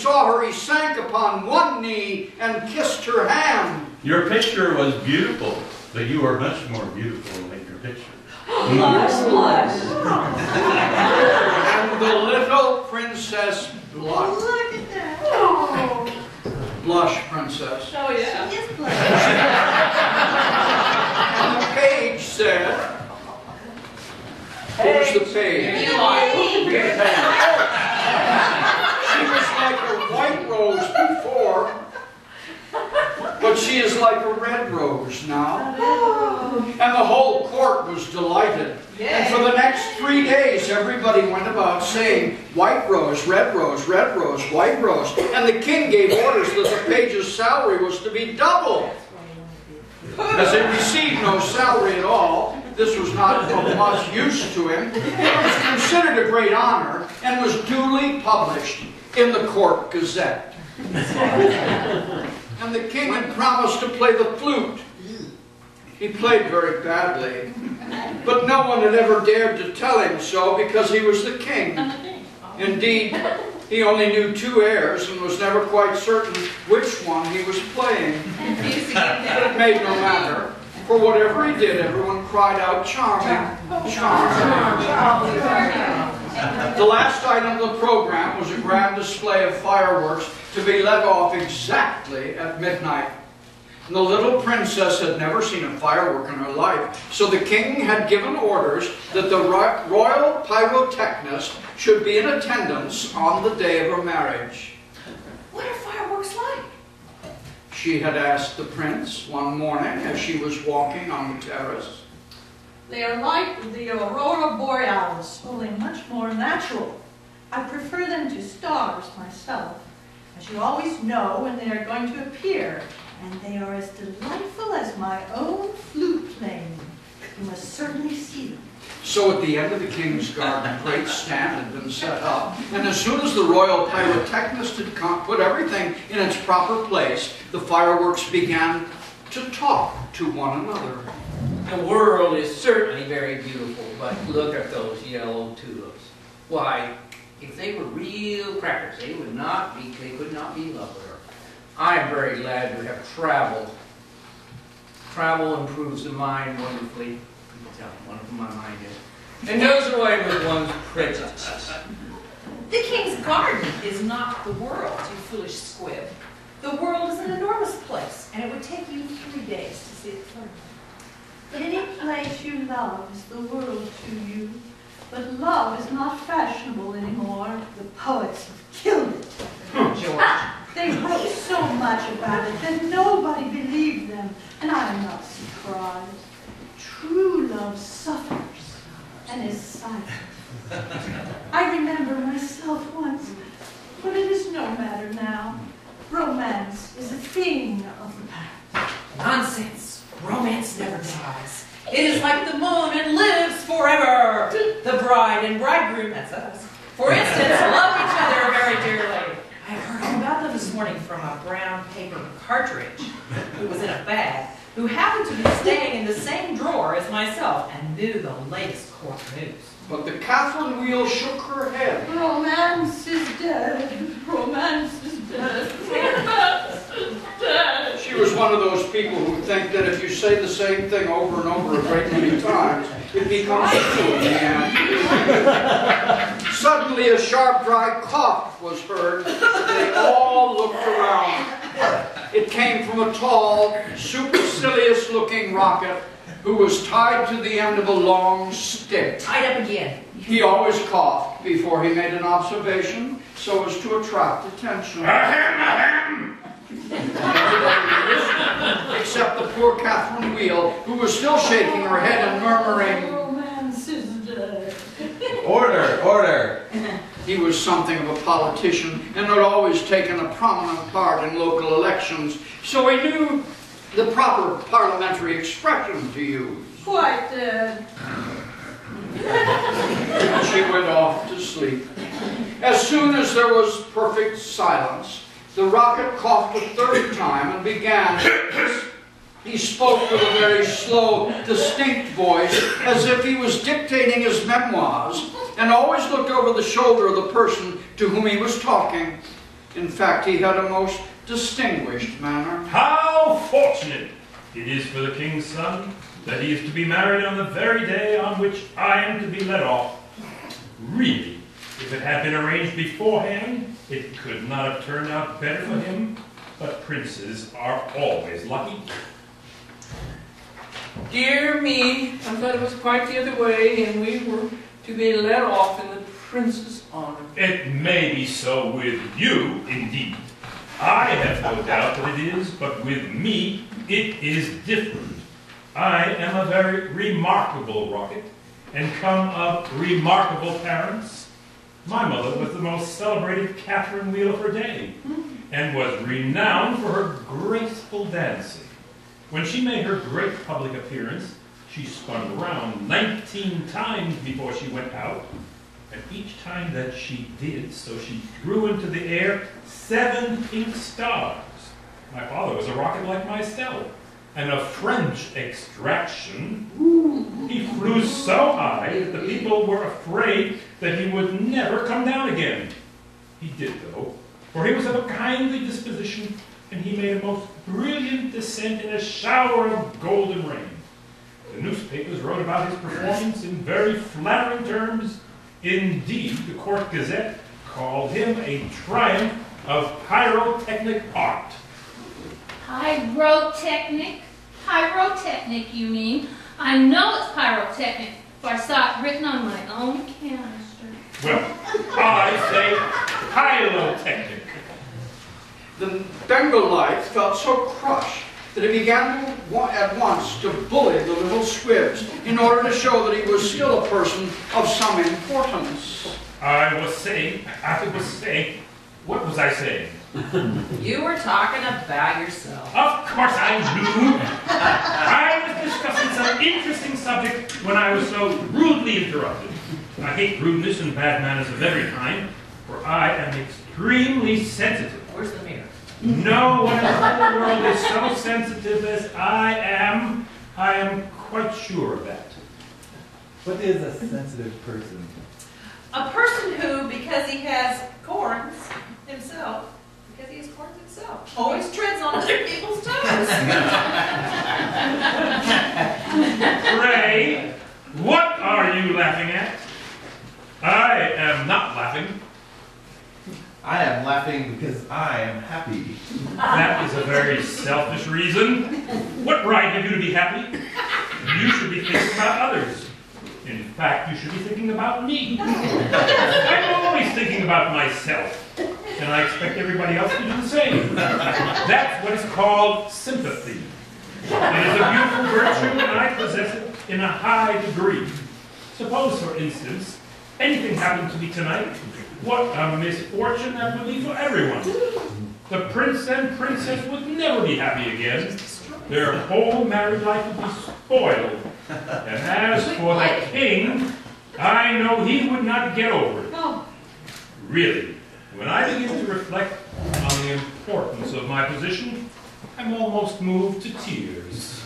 saw her, he sank upon one knee and kissed her hand. Your picture was beautiful, but you are much more beautiful than your picture. Blush, blush. And the little princess blushed. Look at that. Oh. Blush, princess. Oh, yeah. She is blushing. And the page said, who's the page? You are. She was like a white rose before, but she is like a red rose now. And the whole court was delighted. And for the next 3 days, everybody went about saying, white rose, red rose, red rose, white rose. And the king gave orders that the page's salary was to be doubled. As it received no salary at all, this was not of much use to him. It was considered a great honor and was duly published in the court gazette. And the king had promised to play the flute. He played very badly, but no one had ever dared to tell him so because he was the king. Indeed, he only knew 2 airs and was never quite certain which one he was playing. But it made no matter. For whatever he did, everyone cried out, charming, charming. The last item of the program was a grand display of fireworks to be let off exactly at midnight. And the little princess had never seen a firework in her life, so the king had given orders that the royal pyrotechnist should be in attendance on the day of her marriage. What are fireworks like? She had asked the prince one morning as she was walking on the terrace. They are like the aurora borealis, only much more natural. I prefer them to stars myself, as you always know when they are going to appear, and they are as delightful as my own flute playing. You must certainly see them. So at the end of the king's garden, a great stand had been set up, and as soon as the royal pyrotechnist had put everything in its proper place, the fireworks began to talk to one another. The world is certainly very beautiful, but look at those yellow tulips. Why, if they were real crackers, they could not be lovelier. I am very glad to have traveled. Travel improves the mind wonderfully. People tell me wonderful my mind is. And does away with one's prejudices. The king's garden is not the world, you foolish squib. The world is an enormous place, and it would take you 3 days to see it thoroughly. Any place you love is the world to you, but love is not fashionable anymore. The poets have killed it. George. They wrote so much about it that nobody believed them, and I am not surprised. True love suffers and is silent. I remember myself once, but it is no matter now. Romance is a thing of the past. Nonsense. Romance never dies. It is like the moon, it lives forever. The bride and bridegroom, that's us, for instance, love each other very dearly. I heard all about them this morning from a brown paper cartridge who was in a bag, who happened to be staying in the same drawer as myself and knew the latest court news. But the Catherine Wheel shook her head. Romance is dead. Romance is dead. Romance is dead. She was one of those people who think that if you say the same thing over and over a great many times, it becomes true in the end. Suddenly a sharp, dry cough was heard. They all looked around. It came from a tall, supercilious-looking rocket who was tied to the end of a long stick. Tied up again. He always coughed before he made an observation so as to attract attention. Except the poor Catherine Wheel, who was still shaking her head and murmuring, Romance is dead. Order, order. He was something of a politician and had always taken a prominent part in local elections, so he knew the proper parliamentary expression to use. Quite dead. She went off to sleep. As soon as there was perfect silence, the rocket coughed a third time and began. He spoke with a very slow, distinct voice, as if he was dictating his memoirs, and always looked over the shoulder of the person to whom he was talking. In fact, he had a most distinguished manner. How fortunate it is for the king's son that he is to be married on the very day on which I am to be let off. Really, if it had been arranged beforehand, it could not have turned out better for him, but princes are always lucky. Dear me, I thought it was quite the other way, and we were to be let off in the prince's honor. It may be so with you, indeed. I have no doubt that it is, but with me, it is different. I am a very remarkable rocket, and come of remarkable parents. My mother was the most celebrated Catherine Wheel of her day, and was renowned for her graceful dancing. When she made her great public appearance, she spun around 19 times before she went out, and each time that she did so, she threw into the air 7 pink stars. My father was a rocket like myself, and of French extraction. He flew so high that the people were afraid that he would never come down again. He did, though, for he was of a kindly disposition, and he made a most brilliant descent in a shower of golden rain. The newspapers wrote about his performance in very flattering terms. Indeed, the Court Gazette called him a triumph of pyrotechnic art. Pyrotechnic? Pyrotechnic, you mean? I know it's pyrotechnic, for I saw it written on my own canister. Well, I say pyrotechnic. The Bengalite felt so crushed that he began at once to bully the little squibs in order to show that he was still a person of some importance. I was saying, what was I saying? You were talking about yourself. Of course I knew. I was discussing some interesting subject when I was so rudely interrupted. I hate rudeness and bad manners of every kind, for I am extremely sensitive. Where's the mirror? No one in the whole world is so sensitive as I am. I am quite sure of that. What is a sensitive person? A person who, because he has corns himself, always treads on other people's toes. Ray, what are you laughing at? I am not laughing. I am laughing because I am happy. That is a very selfish reason. What right have you to be happy? You should be thinking about others. In fact, you should be thinking about me. I'm always thinking about myself, and I expect everybody else to do the same. That's what is called sympathy. It is a beautiful virtue, and I possess it in a high degree. Suppose, for instance, anything happened to me tonight. What a misfortune that would be for everyone. The prince and princess would never be happy again. Their whole married life would be spoiled. And as for the king, I know he would not get over it. Really, when I begin to reflect on the importance of my position, I'm almost moved to tears.